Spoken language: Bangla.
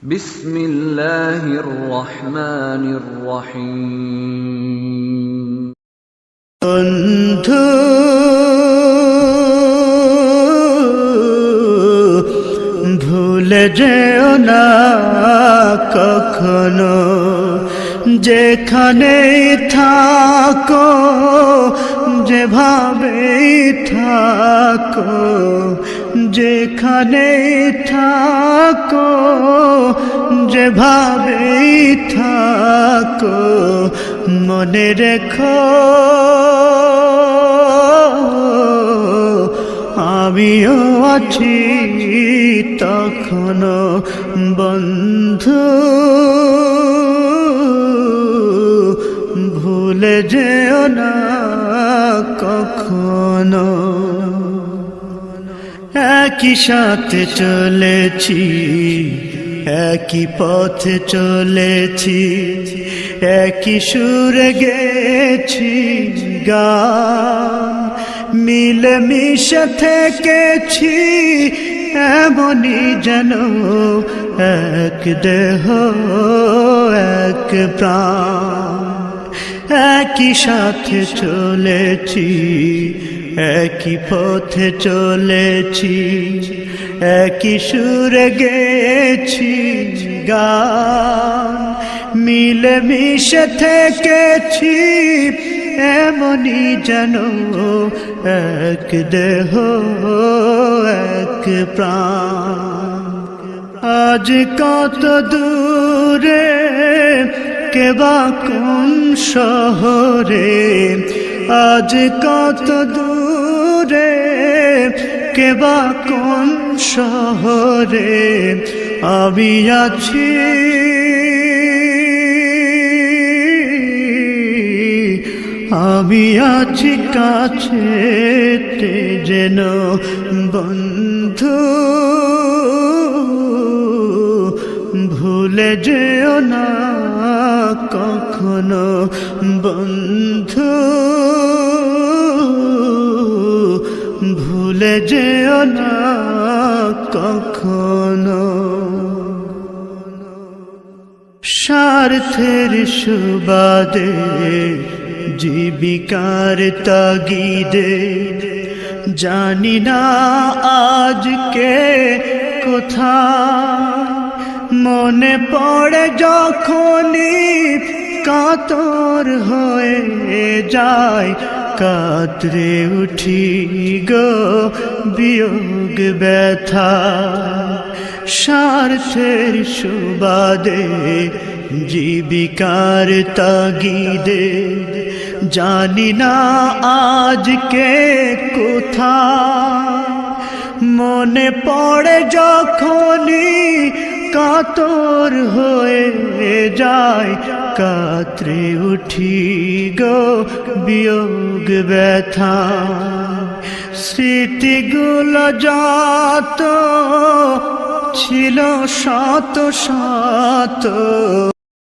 বিসমিল্লাহির রহমানির রহিম। বন্ধু ভুলে যেও না কখনো, যেখানেই থাকো, যেভাবেই থাকো, যেখানেই থাকো, যেভাবেই থাকো, মনে রেখো আমিও আছি তখনো। বন্ধু ভুলে যেও না কখনো। একই সাথে চলেছি, একই পথে চলেছি, একই সুরে গেছি গান, মিলে মিশে থেকেছি এমনই যেন এক দেহ এক প্রাণ। একই সাথে চলেছি, একই পথে চলেছি, একই সুরে গেছি গান, মিলে মিশে থেকেছি এমনই যেন এক দেহ এক প্রাণ। আজ কত দূরে, কেবা কোন শহরে, আজ কত দূরে, কেবা কোন শহরে আমি আছি, আমি আছি কাছেতে যেন। বন্ধু ভুলে যেও না কখনো, বন্ধু ভুলে যেও না কখনো। স্বার্থের সুবাদে, জীবিকার তাগিদে, জানি না আজকে কোথায়, মনে পড়ে যখনই কাতর হয়ে যায়, কাতরে উঠি গো বিয়োগ ব্যথা। স্বার্থের সুবাদে, জীবিকার তাগিদে, জানি না আজকে কোথায়, মনে পড়ে যখনই কাতর হয়ে যায়, কাতরে উঠি গো বিয়োগ ব্যথা। স্মৃতিগুলো যত ছিল শত শত,